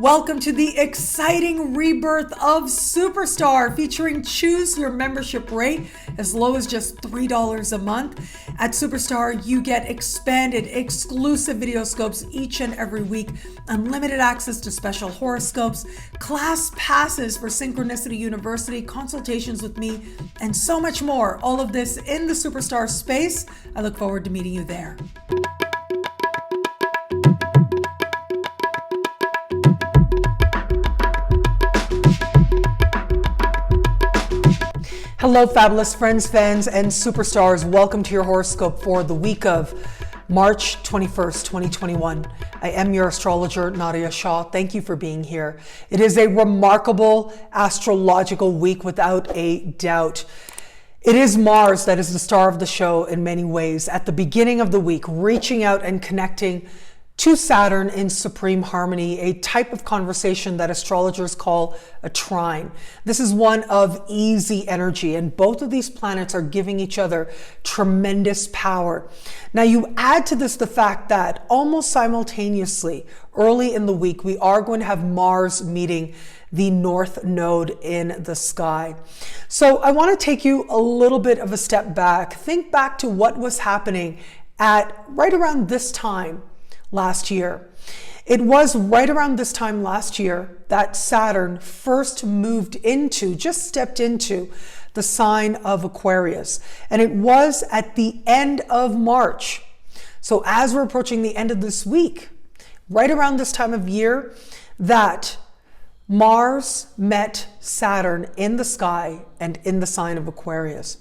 Welcome to the exciting rebirth of Superstar, featuring choose your membership rate as low as just $3 a month. At Superstar, you get expanded, exclusive videoscopes each and every week, unlimited access to special horoscopes, class passes for Synchronicity University, consultations with me, and so much more. All of this in the Superstar space. I look forward to meeting you there. Hello, fabulous friends, fans, and superstars. Welcome to your horoscope for the week of March 21st, 2021. I am your astrologer, Nadiya Shah. Thank you for being here. It is a remarkable astrological week without a doubt. It is Mars that is the star of the show in many ways. At the beginning of the week, reaching out and connecting to Saturn in supreme harmony, a type of conversation that astrologers call a trine. This is one of easy energy, and both of these planets are giving each other tremendous power. Now, you add to this the fact that almost simultaneously, early in the week, we are going to have Mars meeting the North Node in the sky. So I want to take you a little bit of a step back. Think back to what was happening at right around this time last year. It was right around this time last year that Saturn first stepped into the sign of Aquarius. And it was at the end of March. So as we're approaching the end of this week, right around this time of year, that Mars met Saturn in the sky and in the sign of Aquarius.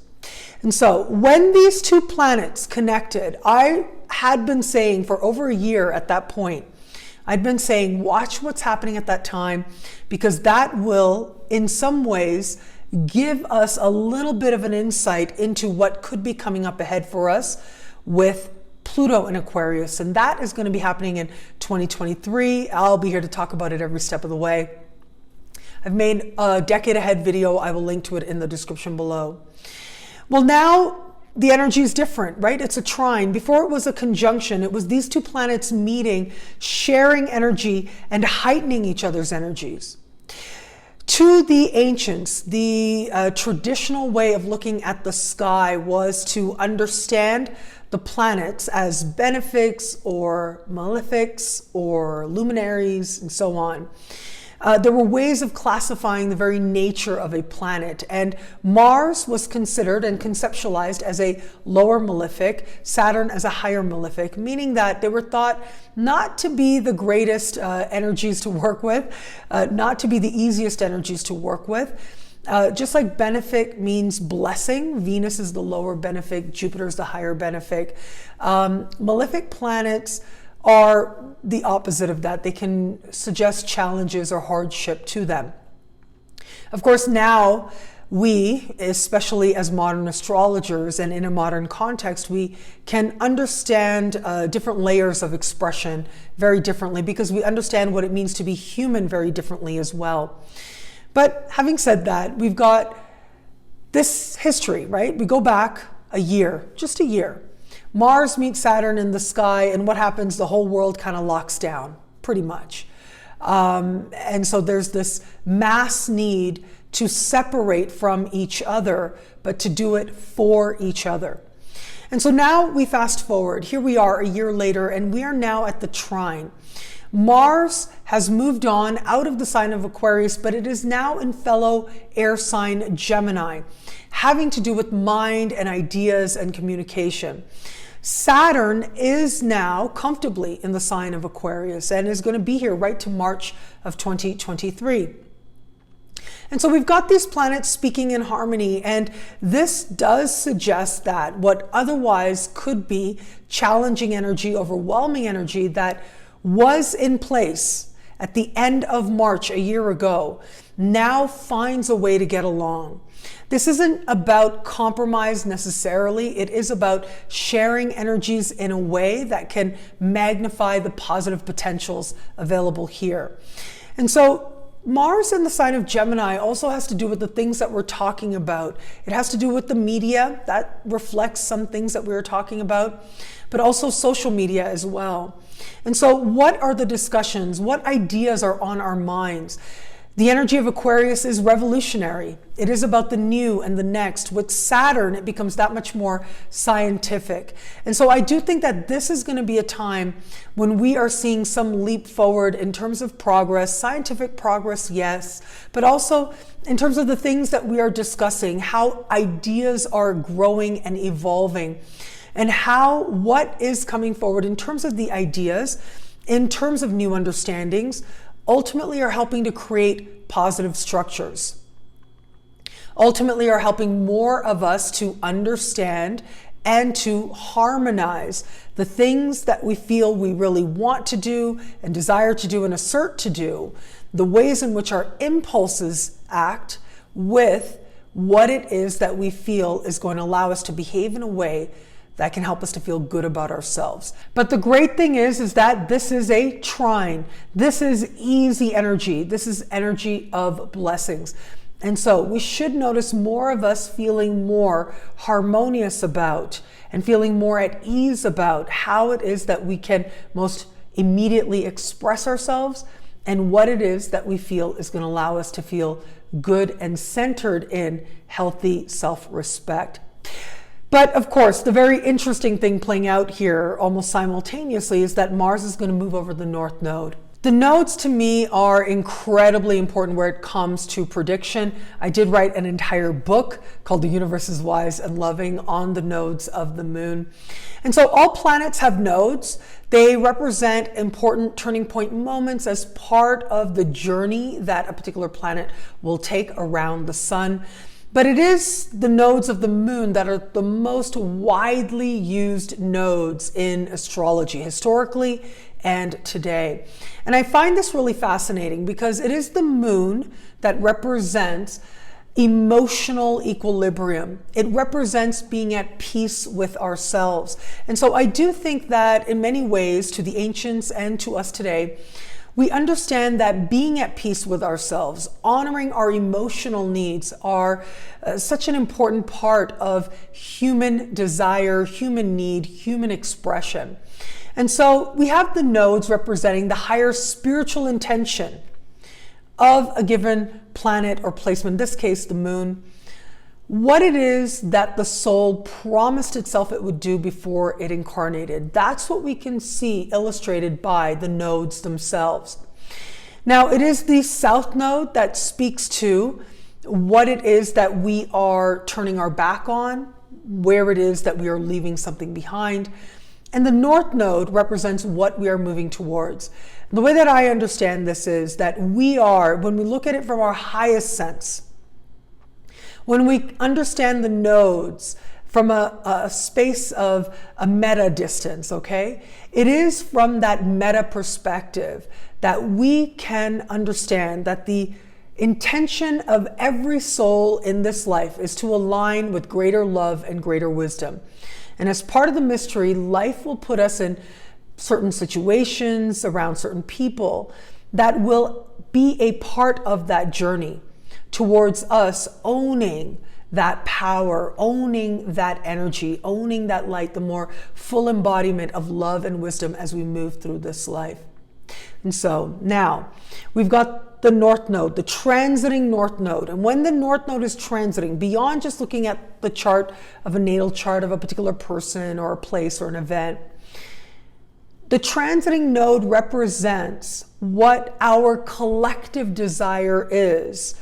And so when these two planets connected, I had been saying for over a year at that point, I'd been saying, watch what's happening at that time, because that will, in some ways, give us a little bit of an insight into what could be coming up ahead for us with Pluto in Aquarius. And that is going to be happening in 2023. I'll be here to talk about it every step of the way. I've made a decade ahead video. I will link to it in the description below. Well, now the energy is different, right? It's a trine. Before it was a conjunction. It was these two planets meeting, sharing energy, and heightening each other's energies. To the ancients, the traditional way of looking at the sky was to understand the planets as benefics or malefics or luminaries and so on. There were ways of classifying the very nature of a planet, and Mars was considered and conceptualized as a lower malefic, Saturn as a higher malefic, meaning that they were thought not to be the greatest energies to work with, not to be the easiest energies to work with. Just like benefic means blessing, Venus is the lower benefic, Jupiter is the higher benefic. Malefic planets are the opposite of that. They can suggest challenges or hardship to them. Of course, now we, especially as modern astrologers and in a modern context, we can understand different layers of expression very differently, because we understand what it means to be human very differently as well. But having said that, we've got this history, right? We go back a year, just a year. Mars meets Saturn in the sky, and what happens? The whole world kind of locks down, pretty much. And so there's this mass need to separate from each other, but to do it for each other. And so now we fast forward. Here we are a year later, and we are now at the trine. Mars has moved on out of the sign of Aquarius, but it is now in fellow air sign Gemini, having to do with mind and ideas and communication. Saturn is now comfortably in the sign of Aquarius and is going to be here right to March of 2023. And so we've got these planets speaking in harmony, and this does suggest that what otherwise could be challenging energy, overwhelming energy that was in place at the end of March a year ago, now finds a way to get along. This isn't about compromise necessarily. It is about sharing energies in a way that can magnify the positive potentials available here. And so Mars in the sign of Gemini also has to do with the things that we're talking about. It has to do with the media. That reflects some things that we were talking about, but also social media as well. And so what are the discussions? What ideas are on our minds? The energy of Aquarius is revolutionary. It is about the new and the next. With Saturn, it becomes that much more scientific. And so I do think that this is going to be a time when we are seeing some leap forward in terms of progress, scientific progress, yes, but also in terms of the things that we are discussing, how ideas are growing and evolving, and how what is coming forward in terms of the ideas, in terms of new understandings, ultimately are helping to create positive structures. Ultimately are helping more of us to understand and to harmonize the things that we feel we really want to do and desire to do and assert to do, the ways in which our impulses act with what it is that we feel is going to allow us to behave in a way that can help us to feel good about ourselves. But the great thing is that this is a trine. This is easy energy. This is energy of blessings. And so we should notice more of us feeling more harmonious about and feeling more at ease about how it is that we can most immediately express ourselves and what it is that we feel is going to allow us to feel good and centered in healthy self-respect. But of course, the very interesting thing playing out here almost simultaneously is that Mars is going to move over the North Node. The nodes to me are incredibly important where it comes to prediction. I did write an entire book called The Universe is Wise and Loving on the nodes of the moon. And so all planets have nodes. They represent important turning point moments as part of the journey that a particular planet will take around the sun. But it is the nodes of the moon that are the most widely used nodes in astrology, historically and today. And I find this really fascinating because it is the moon that represents emotional equilibrium. It represents being at peace with ourselves. And so I do think that in many ways, to the ancients and to us today, we understand that being at peace with ourselves, honoring our emotional needs are such an important part of human desire, human need, human expression. And so we have the nodes representing the higher spiritual intention of a given planet or placement, in this case, the moon, what it is that the soul promised itself it would do before it incarnated. That's what we can see illustrated by the nodes themselves. Now, it is the South Node that speaks to what it is that we are turning our back on, where it is that we are leaving something behind. And the North Node represents what we are moving towards. The way that I understand this is that we are, when we look at it from our highest sense, when we understand the nodes from a space of a meta distance, okay? It is from that meta perspective that we can understand that the intention of every soul in this life is to align with greater love and greater wisdom. And as part of the mystery, life will put us in certain situations around certain people that will be a part of that journey towards us owning that power, owning that energy, owning that light, the more full embodiment of love and wisdom as we move through this life. And so now we've got the North Node, the transiting North Node. And when the North Node is transiting, beyond just looking at the chart of a natal chart of a particular person or a place or an event, the transiting node represents what our collective desire is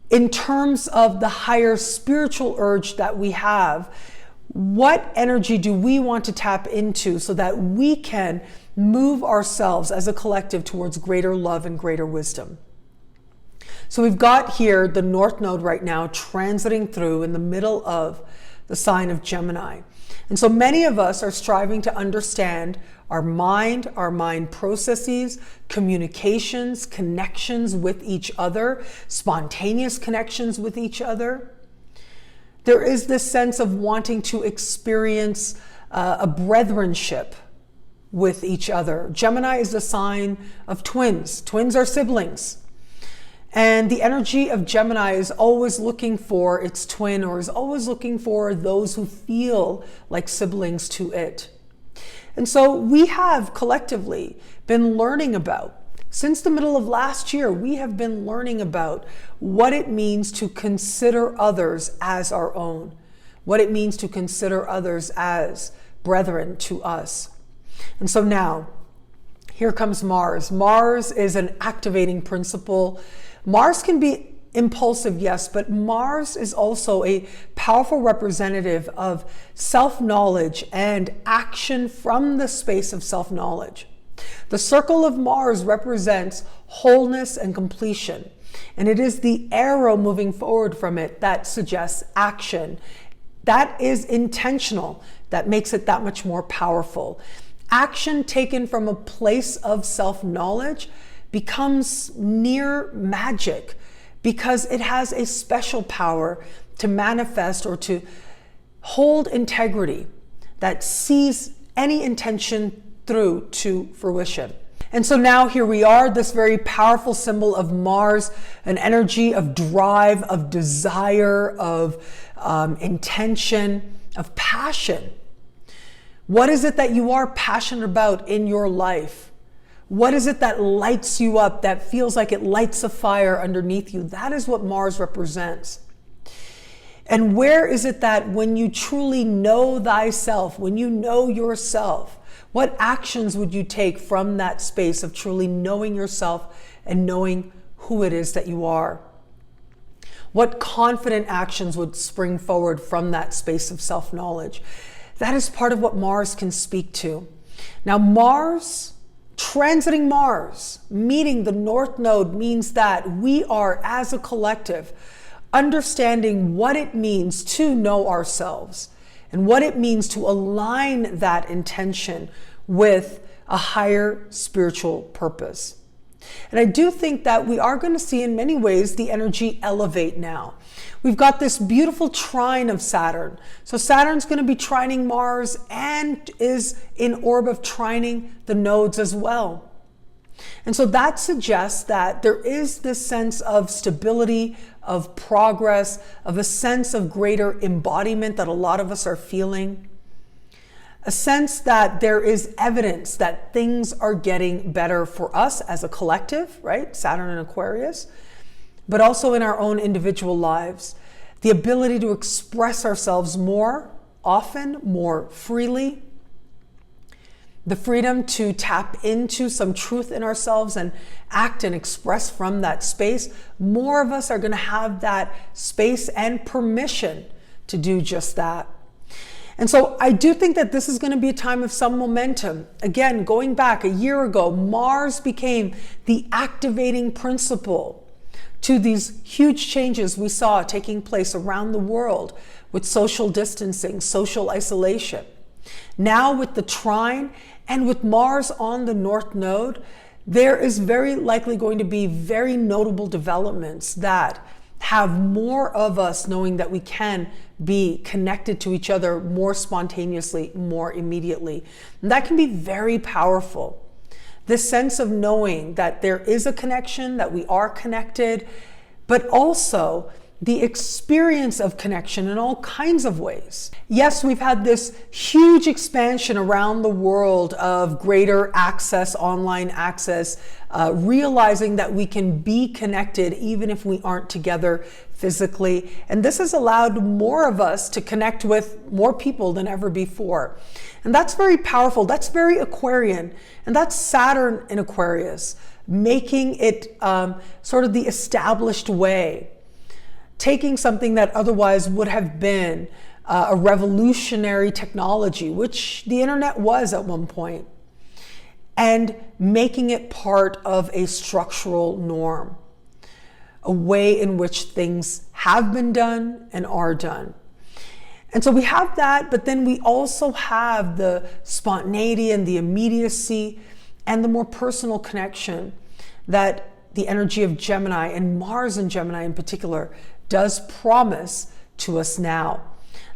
in terms of the higher spiritual urge that we have. What energy do we want to tap into so that we can move ourselves as a collective towards greater love and greater wisdom? So we've got here the North Node right now transiting through in the middle of the sign of Gemini. And so many of us are striving to understand our mind processes, communications, connections with each other, spontaneous connections with each other. There is this sense of wanting to experience a brethrenship with each other. Gemini is the sign of twins. Twins are siblings. And the energy of Gemini is always looking for its twin, or is always looking for those who feel like siblings to it. And so we have collectively been learning about, since the middle of last year, we have been learning about what it means to consider others as our own, what it means to consider others as brethren to us. And so now, here comes Mars. Mars is an activating principle. Mars can be impulsive, yes, but Mars is also a powerful representative of self-knowledge and action from the space of self-knowledge. The circle of Mars represents wholeness and completion, and it is the arrow moving forward from it that suggests action. That is intentional, that makes it that much more powerful. Action taken from a place of self-knowledge becomes near magic because it has a special power to manifest or to hold integrity that sees any intention through to fruition. And so now here we are, this very powerful symbol of Mars, an energy of drive, of desire, of intention, of passion. What is it that you are passionate about in your life? What is it that lights you up, that feels like it lights a fire underneath you? That is what Mars represents. And where is it that when you truly know thyself, when you know yourself, what actions would you take from that space of truly knowing yourself and knowing who it is that you are? What confident actions would spring forward from that space of self-knowledge? That is part of what Mars can speak to. Now, Mars, transiting Mars, meeting the North Node, means that we are, as a collective, understanding what it means to know ourselves and what it means to align that intention with a higher spiritual purpose. And I do think that we are going to see in many ways the energy elevate now. We've got this beautiful trine of Saturn. So Saturn's going to be trining Mars and is in orb of trining the nodes as well. And so that suggests that there is this sense of stability, of progress, of a sense of greater embodiment that a lot of us are feeling. A sense that there is evidence that things are getting better for us as a collective, right? Saturn and Aquarius, but also in our own individual lives. The ability to express ourselves more often, more freely. The freedom to tap into some truth in ourselves and act and express from that space. More of us are going to have that space and permission to do just that. And so I do think that this is going to be a time of some momentum. Again, going back a year ago, Mars became the activating principle to these huge changes we saw taking place around the world with social distancing, social isolation. Now with the trine and with Mars on the North Node, there is very likely going to be very notable developments that have more of us knowing that we can be connected to each other more spontaneously, more immediately. And that can be very powerful. This sense of knowing that there is a connection, that we are connected, but also the experience of connection in all kinds of ways. Yes, we've had this huge expansion around the world of greater access, online access, realizing that we can be connected even if we aren't together physically. And this has allowed more of us to connect with more people than ever before. And that's very powerful. That's very Aquarian. And that's Saturn in Aquarius, making it sort of the established way. Taking something that otherwise would have been a revolutionary technology, which the internet was at one point, and making it part of a structural norm, a way in which things have been done and are done. And so we have that, but then we also have the spontaneity and the immediacy and the more personal connection that the energy of Gemini, and Mars in Gemini in particular, does promise to us now.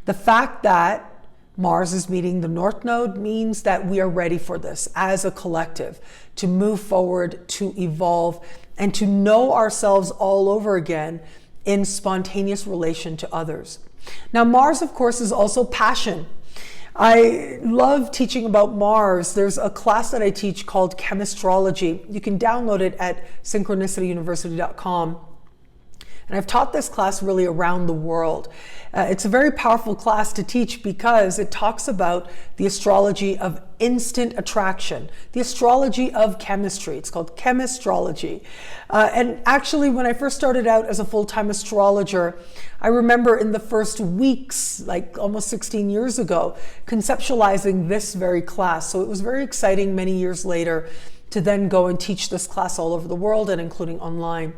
The fact that Mars is meeting the North Node means that we are ready for this as a collective, to move forward, to evolve, and to know ourselves all over again in spontaneous relation to others. Now, Mars, of course, is also passion. I love teaching about Mars. There's a class that I teach called Chemistrology. You can download it at synchronicityuniversity.com. And I've taught this class really around the world. It's a very powerful class to teach because it talks about the astrology of instant attraction, the astrology of chemistry. It's called Chemistrology. And actually, when I first started out as a full-time astrologer, I remember in the first weeks, like almost 16 years ago, conceptualizing this very class. So it was very exciting many years later to then go and teach this class all over the world and including online.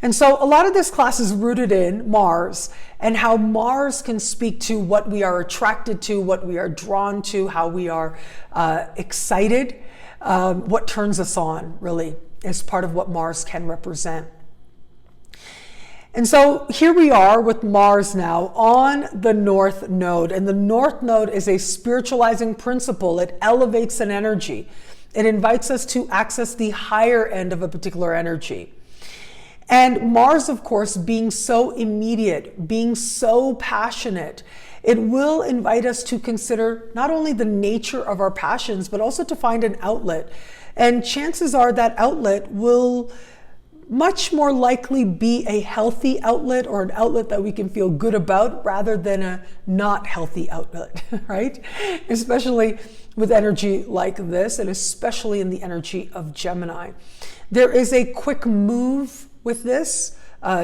And so a lot of this class is rooted in Mars and how Mars can speak to what we are attracted to, what we are drawn to, how we are excited, what turns us on really is part of what Mars can represent. And so here we are with Mars now on the North Node. And the North Node is a spiritualizing principle. It elevates an energy. It invites us to access the higher end of a particular energy. And Mars, of course, being so immediate, being so passionate, it will invite us to consider not only the nature of our passions, but also to find an outlet. And chances are that outlet will much more likely be a healthy outlet or an outlet that we can feel good about rather than a not healthy outlet, right? Especially with energy like this, and especially in the energy of Gemini. There is a quick move with this.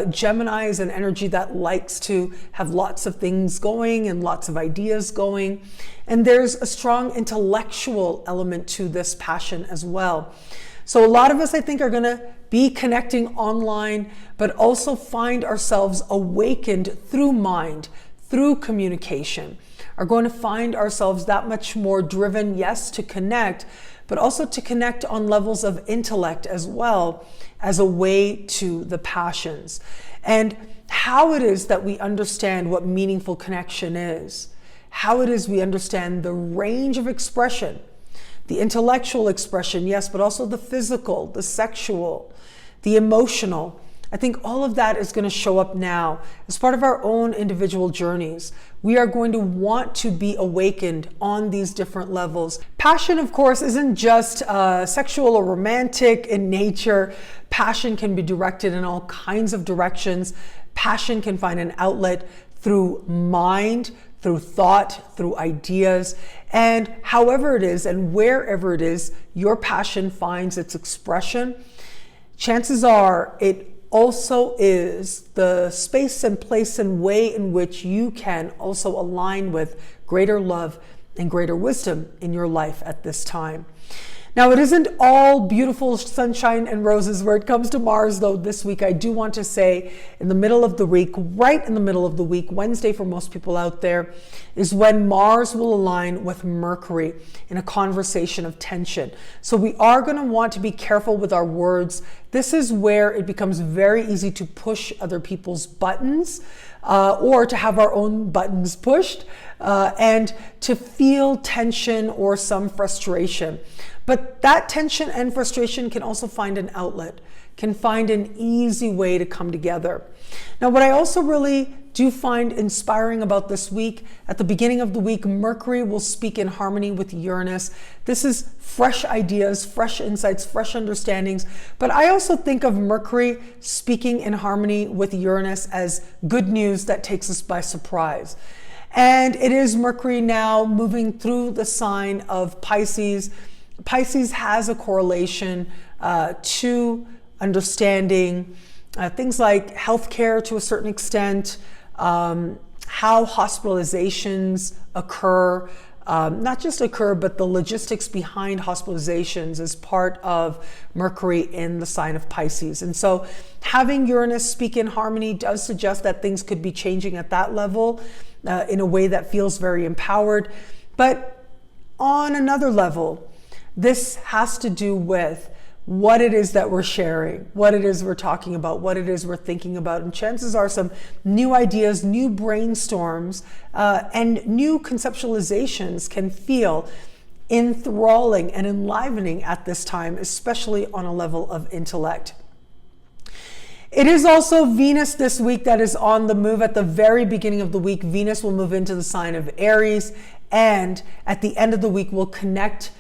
Gemini is an energy that likes to have lots of things going and lots of ideas going. And there's a strong intellectual element to this passion as well. So a lot of us, I think, are going to be connecting online, but also find ourselves awakened through mind, through communication, are going to find ourselves that much more driven, yes, to connect, but also to connect on levels of intellect as well as a way to the passions. And how it is that we understand what meaningful connection is, how it is we understand the range of expression, the intellectual expression, yes, but also the physical, the sexual, the emotional. I think all of that is going to show up now as part of our own individual journeys. We are going to want to be awakened on these different levels. Passion, of course, isn't just sexual or romantic in nature. Passion can be directed in all kinds of directions. Passion can find an outlet through mind, through thought, through ideas, and however it is and wherever it is your passion finds its expression, chances are it also is the space and place and way in which you can also align with greater love and greater wisdom in your life at this time. Now, it isn't all beautiful sunshine and roses where it comes to Mars, though. This week, I do want to say in the middle of the week, right in the middle of the week, Wednesday for most people out there, is when Mars will align with Mercury in a conversation of tension. So we are going to want to be careful with our words. This is where it becomes very easy to push other people's buttons or to have our own buttons pushed and to feel tension or some frustration. But that tension and frustration can also find an outlet, can find an easy way to come together. Now, what I also really do find inspiring about this week, at the beginning of the week, Mercury will speak in harmony with Uranus. This is fresh ideas, fresh insights, fresh understandings. But I also think of Mercury speaking in harmony with Uranus as good news that takes us by surprise. And it is Mercury now moving through the sign of Pisces. Pisces has a correlation to understanding things like healthcare to a certain extent, how hospitalizations occur, not just occur, but the logistics behind hospitalizations is part of Mercury in the sign of Pisces. And so having Uranus speak in harmony does suggest that things could be changing at that level in a way that feels very empowered. But on another level, this has to do with what it is that we're sharing, what it is we're talking about, what it is we're thinking about. And chances are some new ideas, new brainstorms, and new conceptualizations can feel enthralling and enlivening at this time, especially on a level of intellect. It is also Venus this week that is on the move at the very beginning of the week. Venus will move into the sign of Aries. And at the end of the week, we'll connect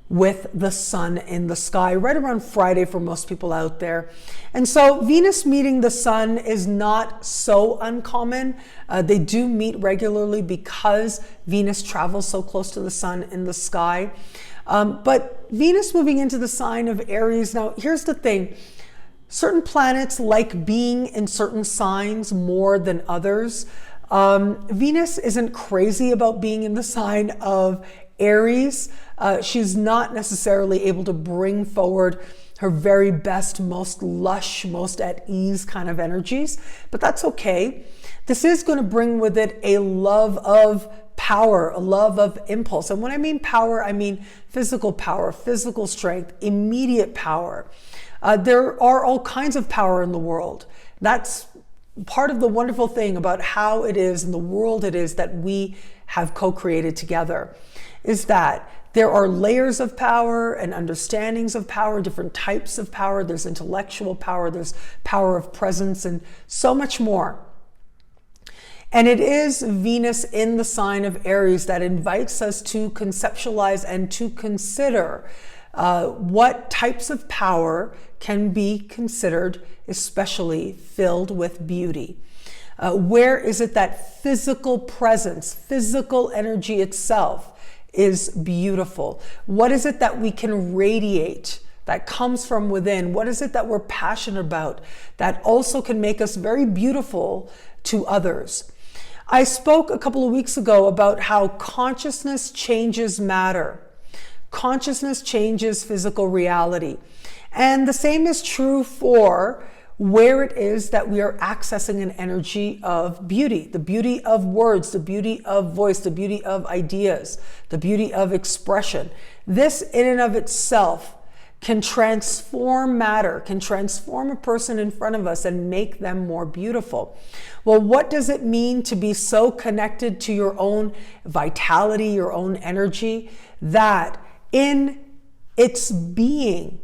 with the sun in the sky right around Friday for most people out there. And so Venus meeting the sun is not so uncommon. They do meet regularly because Venus travels so close to the sun in the sky. But Venus moving into the sign of Aries. Now, here's the thing. Certain planets like being in certain signs more than others. Venus isn't crazy about being in the sign of Aries. She's not necessarily able to bring forward her very best, most lush, most at ease kind of energies, but that's okay. This is going to bring with it a love of power, a love of impulse. And when I mean power, I mean physical power, physical strength, immediate power. There are all kinds of power in the world. That's part of the wonderful thing about how it is in the world it is that we have co-created together, is that there are layers of power and understandings of power, different types of power. There's intellectual power, there's power of presence, and so much more. And it is Venus in the sign of Aries that invites us to conceptualize and to consider what types of power can be considered especially filled with beauty. Where is it that physical presence, physical energy itself is beautiful? What is it that we can radiate that comes from within? What is it that we're passionate about that also can make us very beautiful to others? I spoke a couple of weeks ago about how consciousness changes matter. Consciousness changes physical reality. And the same is true for where it is that we are accessing an energy of beauty, the beauty of words, the beauty of voice, the beauty of ideas, the beauty of expression. This in and of itself can transform matter, can transform a person in front of us and make them more beautiful. Well, what does it mean to be so connected to your own vitality, your own energy, that in its being,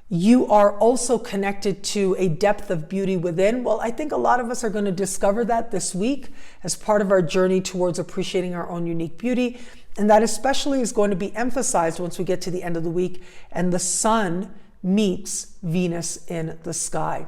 you are also connected to a depth of beauty within? Well, I think a lot of us are going to discover that this week as part of our journey towards appreciating our own unique beauty. And that especially is going to be emphasized once we get to the end of the week and the sun meets Venus in the sky.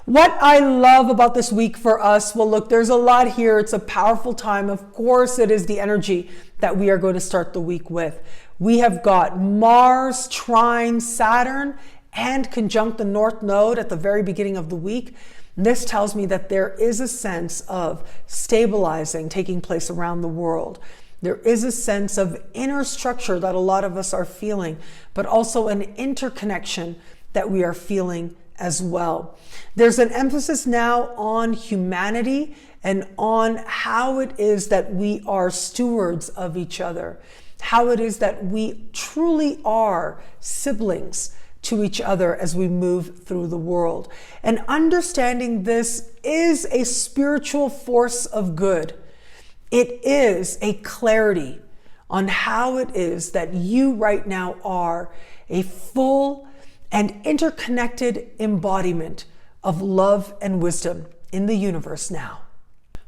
What I love about this week for us, well, look, there's a lot here. It's a powerful time. Of course, it is the energy that we are going to start the week with. We have got Mars trine Saturn and conjunct the North Node at the very beginning of the week. This tells me that there is a sense of stabilizing taking place around the world. There is a sense of inner structure that a lot of us are feeling, but also an interconnection that we are feeling as well. There's an emphasis now on humanity and on how it is that we are stewards of each other, how it is that we truly are siblings to each other as we move through the world. And understanding this is a spiritual force of good. It is a clarity on how it is that you right now are a full and interconnected embodiment of love and wisdom in the universe now.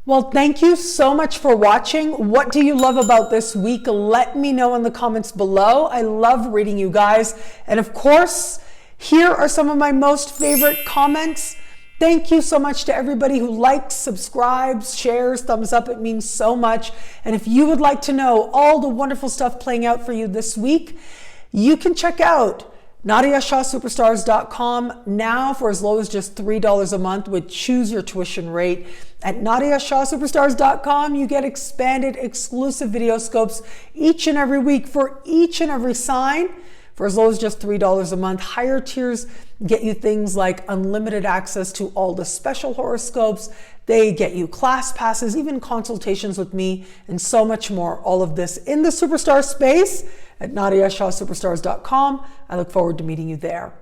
Well, thank you so much for watching. What do you love about this week? Let me know in the comments below. I love reading you guys. And of course, here are some of my most favorite comments. Thank you so much to everybody who likes, subscribes, shares, thumbs up. It means so much. And if you would like to know all the wonderful stuff playing out for you this week, you can check out NadiyaShahSuperstars.com now for as low as just $3 a month with choose your tuition rate. At NadiyaShahSuperstars.com, you get expanded exclusive video scopes each and every week for each and every sign for as low as just $3 a month. Higher tiers get you things like unlimited access to all the special horoscopes. They get you class passes, even consultations with me, and so much more. All of this in the superstar space at NadiyaShahSuperstars.com. I look forward to meeting you there.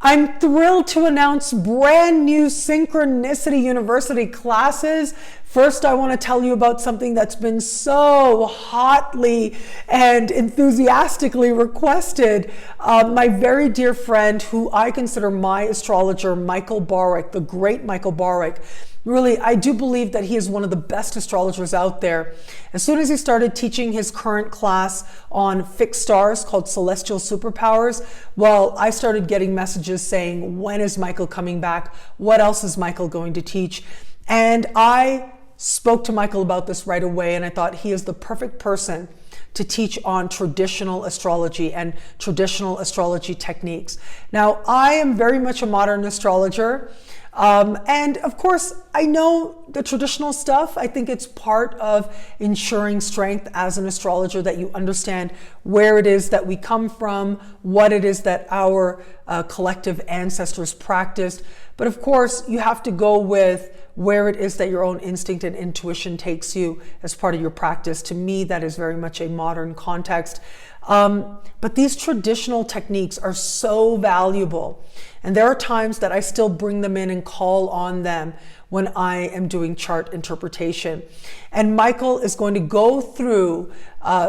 I'm thrilled to announce brand new Synchronicity University classes First, I want to tell you about something that's been so hotly and enthusiastically requested. My very dear friend, who I consider my astrologer, Michael Barwick, the great Michael Barwick. Really, I do believe that he is one of the best astrologers out there. As soon as he started teaching his current class on fixed stars called Celestial Superpowers, well, I started getting messages saying, when is Michael coming back? What else is Michael going to teach? And I spoke to Michael about this right away, and I thought he is the perfect person to teach on traditional astrology and traditional astrology techniques. Now, I am very much a modern astrologer. And of course, I know the traditional stuff. I think it's part of ensuring strength as an astrologer, that you understand where it is that we come from, what it is that our collective ancestors practiced. But of course, you have to go with where it is that your own instinct and intuition takes you as part of your practice. To me, that is very much a modern context. But these traditional techniques are so valuable. And there are times that I still bring them in and call on them when I am doing chart interpretation. And Michael is going to go through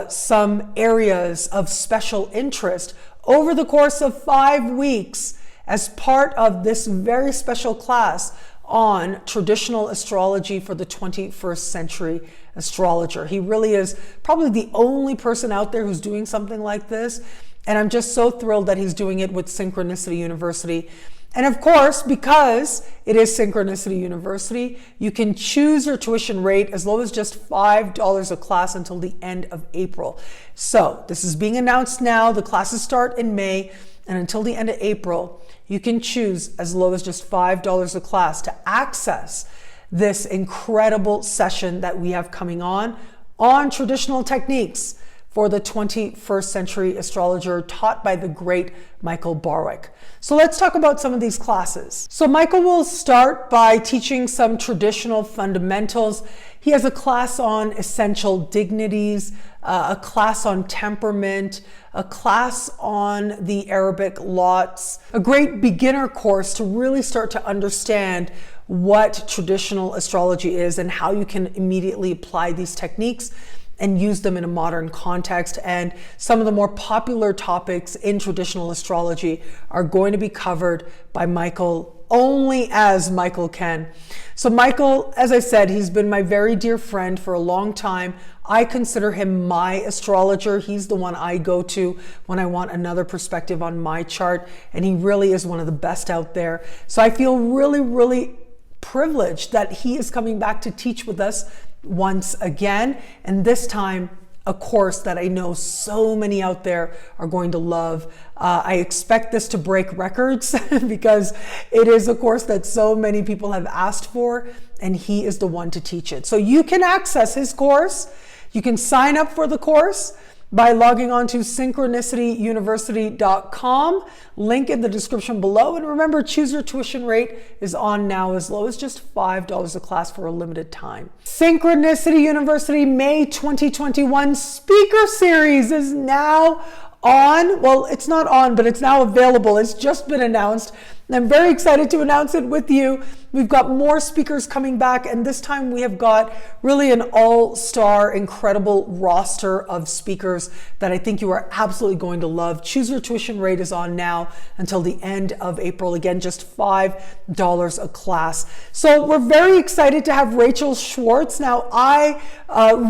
some areas of special interest over the course of 5 weeks as part of this very special class on traditional astrology for the 21st century astrologer. He really is probably the only person out there who's doing something like this. And I'm just so thrilled that he's doing it with Synchronicity University. And of course, because it is Synchronicity University, you can choose your tuition rate as low as just $5 a class until the end of April. So this is being announced now. The classes start in May, and until the end of April, you can choose as low as just $5 a class to access this incredible session that we have coming on traditional techniques for the 21st century astrologer, taught by the great Michael Barwick. So let's talk about some of these classes. So Michael will start by teaching some traditional fundamentals. He has a class on essential dignities, a class on temperament, a class on the Arabic lots, a great beginner course to really start to understand what traditional astrology is and how you can immediately apply these techniques and use them in a modern context. And some of the more popular topics in traditional astrology are going to be covered by Michael only as Michael can. So Michael, as I said, he's been my very dear friend for a long time. I consider him my astrologer. He's the one I go to when I want another perspective on my chart. And he really is one of the best out there. So I feel really, really privileged that he is coming back to teach with us once again, and this time a course that I know so many out there are going to love. I expect this to break records because it is a course that so many people have asked for, and he is the one to teach it. So you can access his course. You can sign up for the course by logging on to synchronicityuniversity.com, link in the description below. And remember, choose your tuition rate is on now as low as just $5 a class for a limited time. Synchronicity University May 2021 speaker series is now on. Well, it's not on, but it's now available. It's just been announced. And I'm very excited to announce it with you. We've got more speakers coming back, and this time we have got really an all-star, incredible roster of speakers that I think you are absolutely going to love. Choose your tuition rate is on now until the end of April. Again, just $5 a class. So we're very excited to have Rachel Schwartz. Now, I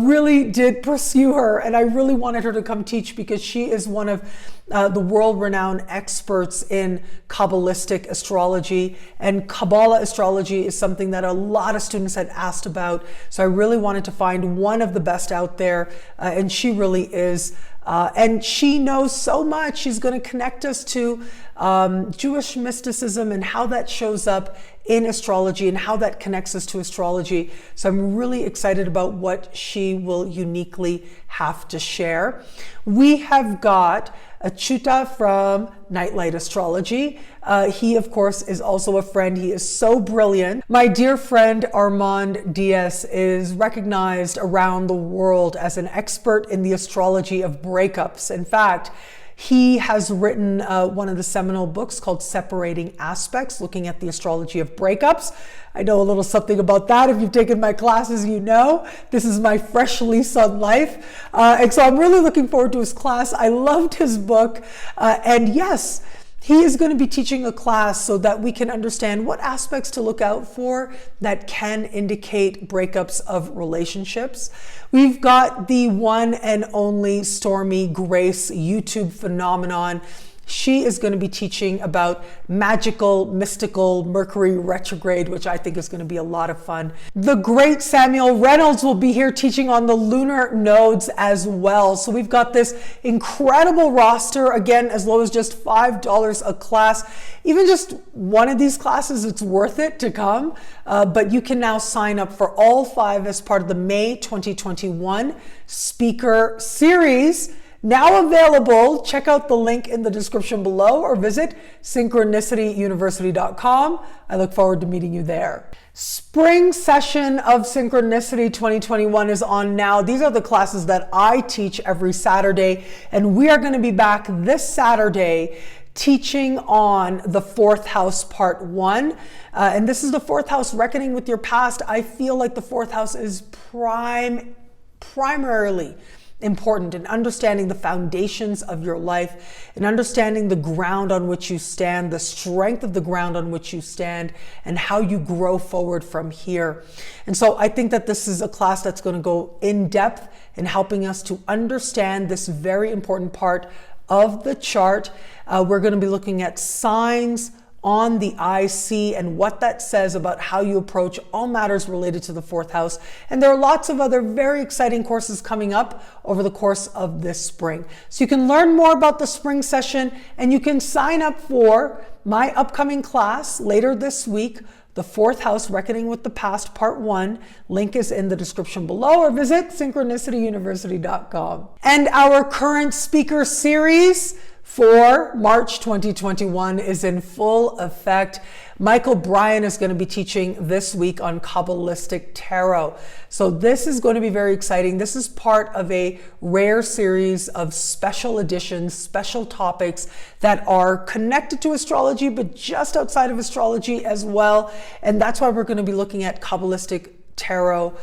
really did pursue her, and I really wanted her to come teach because she is one of the world-renowned experts in Kabbalistic astrology, and Kabbalah astrology is something that a lot of students had asked about. So I really wanted to find one of the best out there, and she really is. And she knows so much. She's going to connect us to Jewish mysticism and how that shows up in astrology and how that connects us to astrology. So I'm really excited about what she will uniquely have to share. We have got Achyuta from Nightlight Astrology. He, of course, is also a friend. He is so brilliant. My dear friend Armand Diaz is recognized around the world as an expert in the astrology of breakups. In fact, He has written one of the seminal books called Separating Aspects, looking at the astrology of breakups. I know a little something about that. If you've taken my classes, you know this is my fresh lease on life. And so I'm really looking forward to his class. I loved his book. And yes, he is going to be teaching a class so that we can understand what aspects to look out for that can indicate breakups of relationships. We've got the one and only Stormy Grace YouTube phenomenon. She is going to be teaching about magical, mystical Mercury retrograde, which I think is going to be a lot of fun. The great Samuel Reynolds will be here teaching on the lunar nodes as well. So we've got this incredible roster, again, as low as just $5 a class. Even just one of these classes, it's worth it to come. But you can now sign up for all 5 as part of the May 2021 speaker series. Now available. Check out the link in the description below or visit synchronicityuniversity.com. I look forward to meeting you there. Spring session of Synchronicity 2021 is on now. These are the classes that I teach every Saturday, and we are going to be back this Saturday teaching on the 4th house part 1. And this is the 4th house, reckoning with your past. I feel like the 4th house is primarily important in understanding the foundations of your life and understanding the ground on which you stand, the strength of the ground on which you stand, and how you grow forward from here. And so I think that this is a class that's going to go in depth in helping us to understand this very important part of the chart. We're going to be looking at signs on the IC and what that says about how you approach all matters related to the 4th house. And there are lots of other very exciting courses coming up over the course of this spring. So you can learn more about the spring session, and you can sign up for my upcoming class later this week, the 4th house, Reckoning with the Past part 1. Link is in the description below, or visit synchronicityuniversity.com. And our current speaker series for March 2021 is in full effect. Michael Barwick is going to be teaching this week on Kabbalistic Tarot. So this is going to be very exciting. This is part of a rare series of special editions, special topics that are connected to astrology, but just outside of astrology as well. And that's why we're going to be looking at Kabbalistic Tarot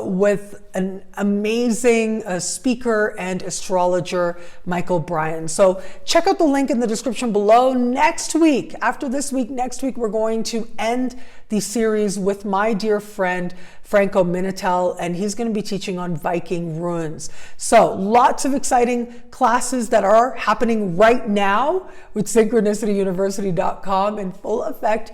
with an amazing speaker and astrologer, Michael Barwick. So check out the link in the description below. Next week, after this week, next week, we're going to end the series with my dear friend, Franco Minitel, and he's going to be teaching on Viking runes. So lots of exciting classes that are happening right now with synchronicityuniversity.com in full effect.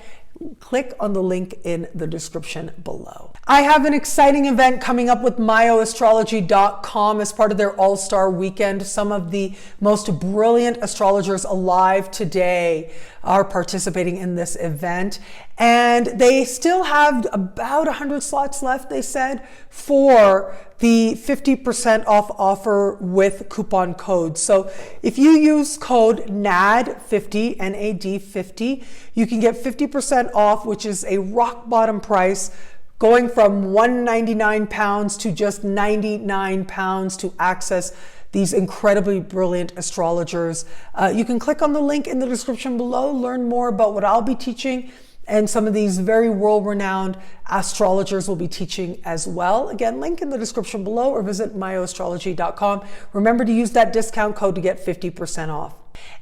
Click on the link in the description below. I have an exciting event coming up with myoastrology.com as part of their All-Star Weekend. Some of the most brilliant astrologers alive today are participating in this event. And they still have about 100 slots left, they said, for the 50% off offer with coupon codes. So if you use code NAD50, NAD50, you can get 50% off, which is a rock bottom price, going from £199 to just £99 to access these incredibly brilliant astrologers. You can click on the link in the description below, learn more about what I'll be teaching, and some of these very world-renowned astrologers will be teaching as well. Again, link in the description below, or visit myoastrology.com. Remember to use that discount code to get 50% off.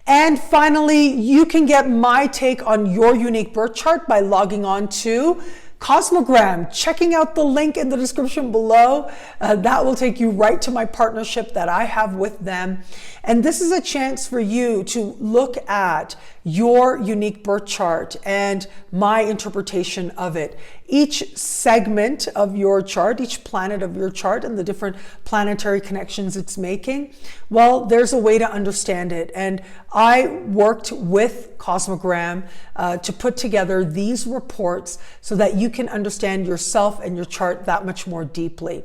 And finally, you can get my take on your unique birth chart by logging on to Cosmogram, checking out the link in the description below. That will take you right to my partnership that I have with them. And this is a chance for you to look at your unique birth chart and my interpretation of it. Each segment of your chart, each planet of your chart, and the different planetary connections it's making, well, there's a way to understand it. And I worked with Cosmogram to put together these reports so that you can understand yourself and your chart that much more deeply.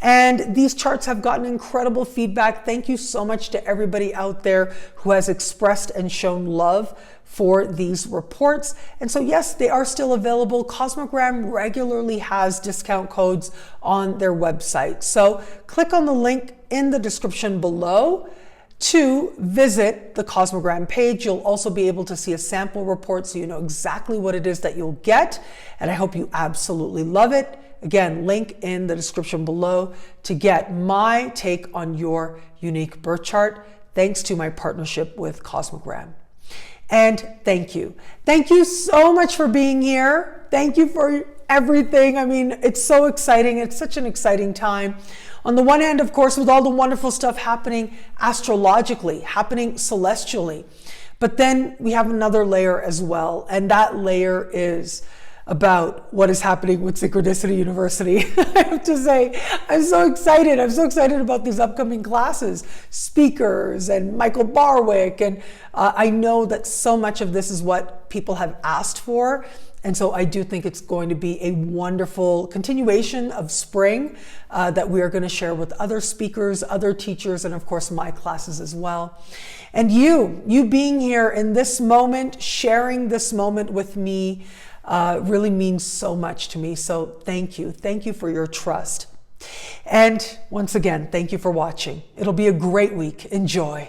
And these charts have gotten incredible feedback. Thank you so much to everybody out there who has expressed and shown love for these reports. And so yes, they are still available. Cosmogram regularly has discount codes on their website. So click on the link in the description below to visit the Cosmogram page. You'll also be able to see a sample report so you know exactly what it is that you'll get. And I hope you absolutely love it. Again, link in the description below to get my take on your unique birth chart, thanks to my partnership with Cosmogram. And thank you. Thank you so much for being here. Thank you for everything. I mean, it's so exciting. It's such an exciting time. On the one hand, of course, with all the wonderful stuff happening astrologically, happening celestially. But then we have another layer as well. And that layer is about what is happening with Synchronicity University. I have to say, I'm so excited. I'm so excited about these upcoming classes, speakers and Michael Barwick. And I know that so much of this is what people have asked for. And so I do think it's going to be a wonderful continuation of spring that we are going to share with other speakers, other teachers, and of course my classes as well. And you being here in this moment, sharing this moment with me, really means so much to me. So thank you. Thank you for your trust. And once again, thank you for watching. It'll be a great week. Enjoy.